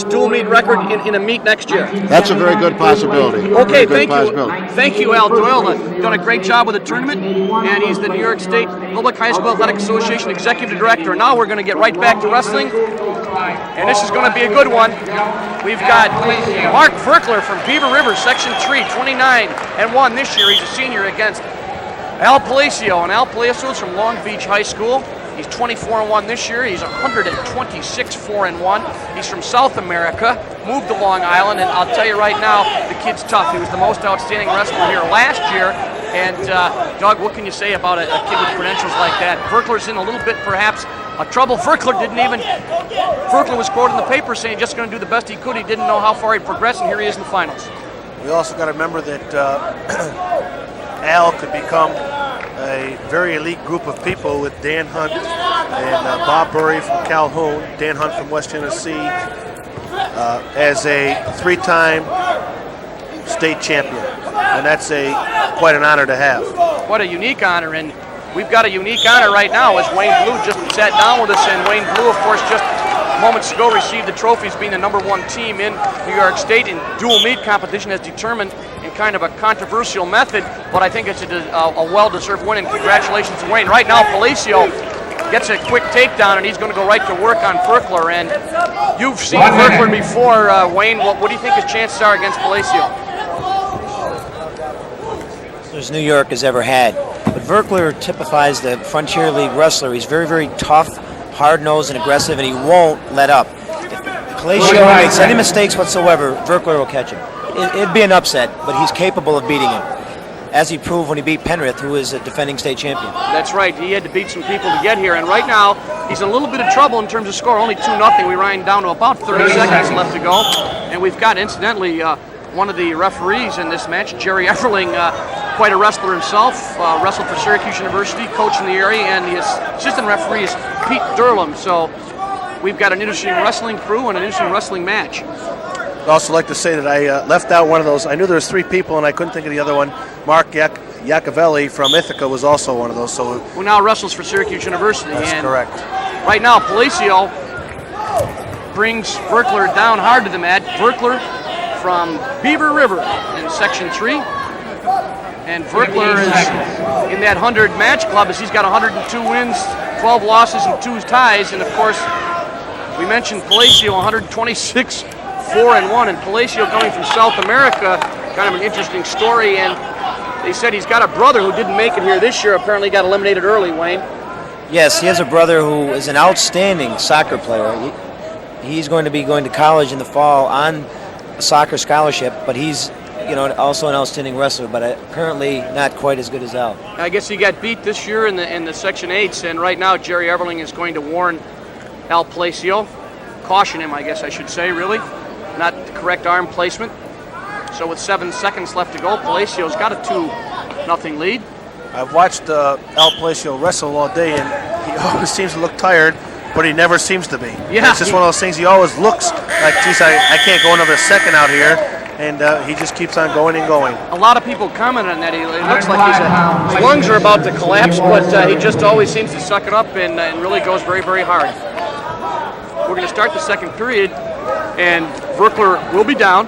dual meet record in a meet next year? That's a very good possibility. Okay, thank you. Thank you, Al Doyle. Done a great job with the tournament, and he's the New York State Public High School Athletic Association Executive Director. Now we're going to get right back to wrestling, and this is going to be a good one. We've got Mark Verkler from Beaver River, Section 3, 29-1 this year. He's a senior against Al Palacio, and Al Palacio is from Long Beach High School. He's 24-1 this year. He's 126-4-1. He's from South America, moved to Long Island, and I'll tell you right now, the kid's tough. He was the most outstanding wrestler here last year. And Doug, what can you say about a kid with credentials like that? Verkler's in a little bit, perhaps, trouble. Verkler was quoted in the paper saying just going to do the best he could. He didn't know how far he'd progress, and here he is in the finals. We also got to remember that Al could become a very elite group of people with Dan Hunt and Bob Burry from Calhoun, Dan Hunt from West Tennessee, as a 3-time state champion. And that's quite an honor to have. What a unique honor, and we've got a unique honor right now as Wayne Blue just sat down with us, and Wayne Blue, of course, just moments ago received the trophies, being the #1 team in New York State in dual meet competition, as determined in kind of a controversial method, but I think it's a well-deserved win, and congratulations to Wayne. Right now, Palacio gets a quick takedown, and he's going to go right to work on Verkler, and you've seen Verkler before, Wayne. What do you think his chances are against Palacio? As New York has ever had. But Verkler typifies the Frontier League wrestler. He's very, very tough, hard-nosed, and aggressive, and he won't let up. If Palacio makes any mistakes whatsoever, Verkler will catch him. It'd be an upset, but he's capable of beating him, as he proved when he beat Penrith, who is a defending state champion. That's right. He had to beat some people to get here, and right now he's in a little bit of trouble in terms of score. Only 2-0. We ran down to about 30 seconds left to go, and we've got, incidentally, one of the referees in this match, Jerry Everling, quite a wrestler himself, wrestled for Syracuse University, coach in the area, and his assistant referee is Pete Durlam. So we've got an interesting wrestling crew and an interesting wrestling match. I'd also like to say that I left out one of those. I knew there was 3 people, and I couldn't think of the other one. Mark Iacovelli from Ithaca was also one of those. So who now wrestles for Syracuse University. That's correct. Right now, Palacio brings Verkler down hard to the mat. Verkler from Beaver River in Section 3. And Verkler is in that 100 match club, as he's got 102 wins, 12 losses, and 2 ties. And of course, we mentioned Palacio, 126-4-1, and Palacio coming from South America, kind of an interesting story. And they said he's got a brother who didn't make it here this year, apparently got eliminated early, Wayne. Yes, he has a brother who is an outstanding soccer player. He's going to be going to college in the fall on a soccer scholarship, but he's also an outstanding wrestler, but apparently not quite as good as Al. I guess he got beat this year in the Section 8s, and right now Jerry Everling is going to warn Al Palacio, caution him, I guess I should say, really. Not the correct arm placement. So with 7 seconds left to go, Palacio's got a 2-0 lead. I've watched Al Palacio wrestle all day, and he always seems to look tired, but he never seems to be. Yeah, it's just one of those things. He always looks like, geez, I can't go another second out here. And he just keeps on going and going. A lot of people comment on that. It looks like his lungs are about to collapse, but he just always seems to suck it up and really goes very, very hard. We're going to start the second period, and Verkler will be down.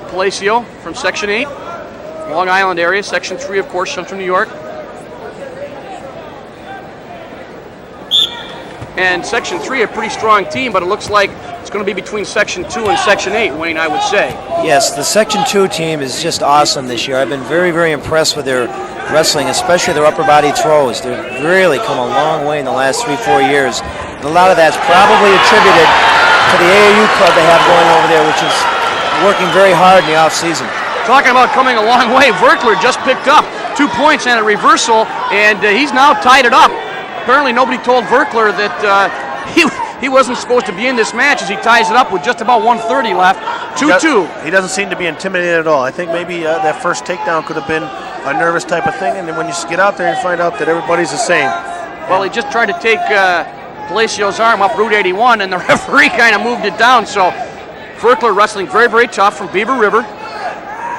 Palacio from Section 8, Long Island area. Section 3, of course, Central New York. And Section 3, a pretty strong team, but it looks like it's going to be between Section 2 and Section 8, Wayne, I would say. Yes, the Section 2 team is just awesome this year. I've been very, very impressed with their wrestling, especially their upper body throws. They've really come a long way in the last 3-4 years. And a lot of that's probably attributed to the AAU club they have going over there, which is working very hard in the off-season. Talking about coming a long way, Verkler just picked up 2 points and a reversal, and he's now tied it up. Apparently nobody told Verkler that he wasn't supposed to be in this match, as he ties it up with just about 1:30 left. 2-2. He doesn't seem to be intimidated at all. I think maybe that first takedown could have been a nervous type of thing, and then when you get out there and find out that everybody's the same. Well, he just tried to take Palacio's arm up Route 81, and the referee kind of moved it down. So Verkler wrestling very, very tough from Beaver River.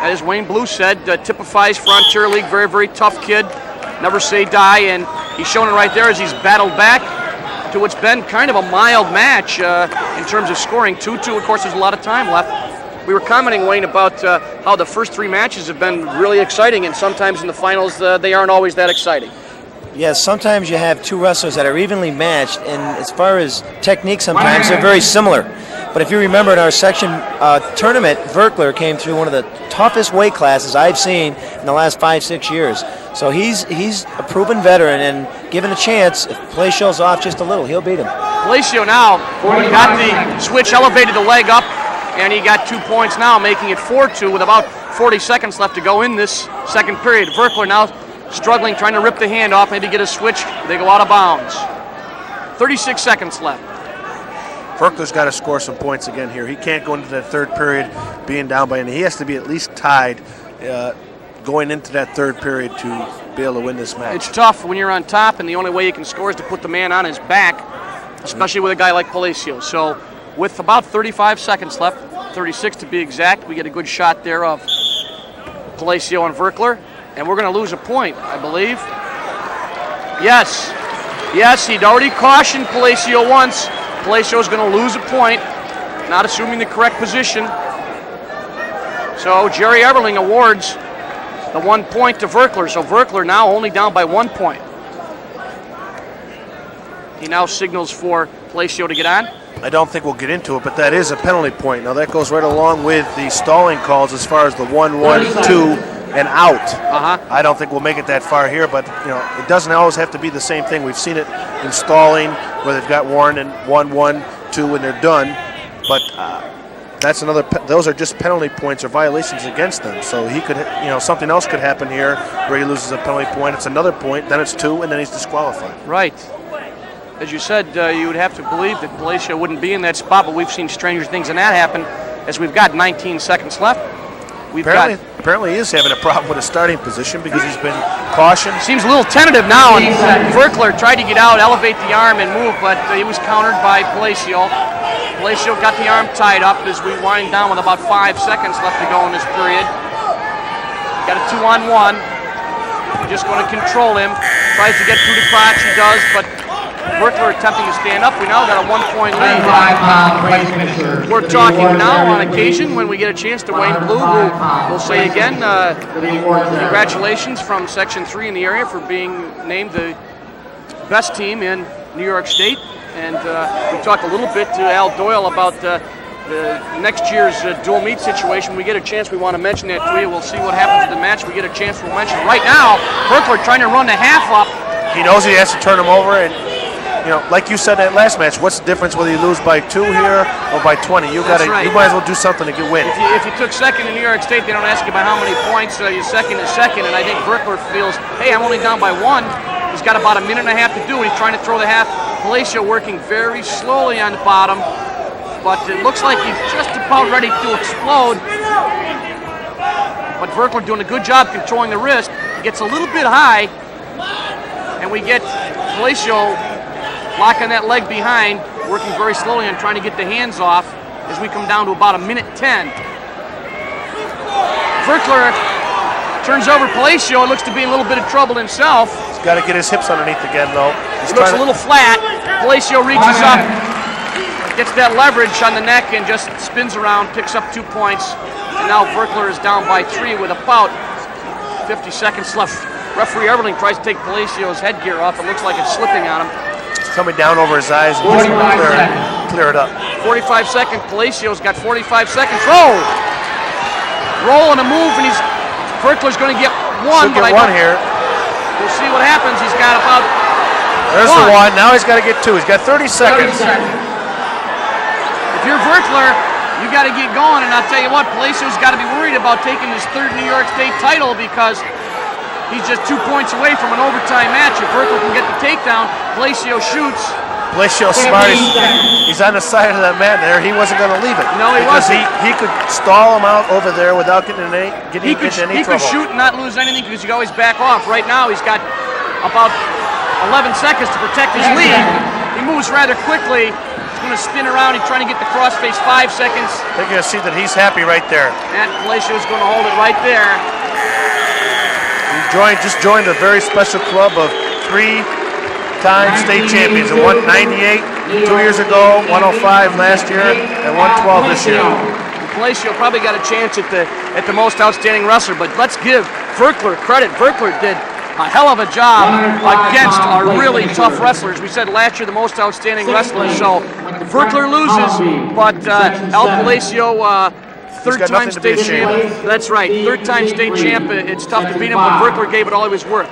As Wayne Blue said, typifies Frontier League, very, very tough kid. Never say die, and he's showing it right there as he's battled back to what's been kind of a mild match in terms of scoring. 2-2, of course, there's a lot of time left. We were commenting, Wayne, about how the first 3 matches have been really exciting, and sometimes in the finals they aren't always that exciting. Yes, sometimes you have 2 wrestlers that are evenly matched, and as far as technique, sometimes they're very similar. But if you remember, in our section tournament, Verkler came through one of the toughest weight classes I've seen in the last 5-6 years. So he's a proven veteran, and given a chance, if Palacio's off just a little, he'll beat him. Palacio now got the switch, elevated the leg up, and he got 2 points now, making it 4-2 with about 40 seconds left to go in this second period. Verkler now struggling, trying to rip the hand off, maybe get a switch. They go out of bounds. 36 seconds left. Verkler's got to score some points again here. He can't go into that third period being down by any. He has to be at least tied going into that third period to be able to win this match. It's tough when you're on top, and the only way you can score is to put the man on his back, especially with a guy like Palacio. So with about 35 seconds left, 36 to be exact, we get a good shot there of Palacio and Verkler, and we're going to lose a point, I believe. Yes, he'd already cautioned Palacio once. Palacio's going to lose a point, not assuming the correct position. So Jerry Everling awards the 1 point to Verkler. So Verkler now only down by 1 point. He now signals for Palacio to get on. I don't think we'll get into it, but that is a penalty point. Now that goes right along with the stalling calls as far as the 1-1-2 and out. I don't think we'll make it that far here, but it doesn't always have to be the same thing. We've seen it in stalling where they've got Warren and 1-1-2 when they're done, but that's another. Those are just penalty points or violations against them. So he could, something else could happen here where he loses a penalty point. It's another point, then it's 2, and then he's disqualified. Right. As you said, you would have to believe that Palacio wouldn't be in that spot, but we've seen stranger things than that happen as we've got 19 seconds left. Apparently he is having a problem with his starting position because he's been cautioned. Seems a little tentative now, and Verkler tried to get out, elevate the arm, and move, but he was countered by Palacio. Palacio got the arm tied up as we wind down with about 5 seconds left to go in this period. Got a 2-on-1. Just going to control him. Tries to get through the crotch, he does, but Verkler attempting to stand up. We now got a 1-point lead. We're talking now on occasion when we get a chance to Wayne Blue. We'll say again, congratulations from Section 3 in the area for being named the best team in New York State. And we talked a little bit to Al Doyle about the next year's dual meet situation. When we get a chance, we want to mention that to you. We'll see what happens in the match. We get a chance, we'll mention it. Right now, Verkler trying to run the half up. He knows he has to turn him over, and like you said in that last match, what's the difference whether you lose by 2 here or by 20? You might as well do something to get win. If you took second in New York State, they don't ask you by how many points. Your second is second, and I think Verkler feels, hey, I'm only down by 1. He's got about a minute and a half to do it. He's trying to throw the half. Palacio working very slowly on the bottom, but it looks like he's just about ready to explode. But Verkler doing a good job controlling the wrist. Gets a little bit high, and we get Palacio locking that leg behind, working very slowly and trying to get the hands off as we come down to about a minute 10. Verkler turns over Palacio and looks to be in a little bit of trouble himself. He's got to get his hips underneath again, though. He looks a little flat. Palacio reaches up, gets that leverage on the neck, and just spins around, picks up 2 points. And now Verkler is down by 3 with about 50 seconds left. Referee Everling tries to take Palacio's headgear off. It looks like it's slipping on him. Coming down over his eyes and just clear it up. 45 seconds. Palacio's got 45 seconds. Roll and a move, and Verkler's going to get 1. Should get 1 here. We'll see what happens. He's got about There's 1. The 1. Now he's got to get 2. He's got 30 seconds. If you're Verkler, you got to get going, and I'll tell you what, Palacio's got to be worried about taking his 3rd New York State title because he's just 2 points away from an overtime match. If Verkler can get the takedown, Palacio shoots. Palacio's smart. He's on the side of that mat there. He wasn't going to leave it. No, he wasn't. He could stall him out over there without getting into any trouble. He could shoot and not lose anything because you could always back off. Right now, he's got about 11 seconds to protect his lead. He moves rather quickly. He's going to spin around. He's trying to get the crossface. 5 seconds. They're going to see that he's happy right there. And Palacio's going to hold it right there. He just joined a very special club of 3 three-time state champions. And won 98 2 years ago, 105 last year, and 112 this year. Palacio probably got a chance at the most outstanding wrestler, but let's give Verkler credit. Verkler did a hell of a job against our really tough wrestlers. We said last year the most outstanding wrestlers, so Verkler loses, but Al Palacio, third-time state champ. That's right, third-time state champ. It's tough to beat him, but Verkler gave it all he was worth.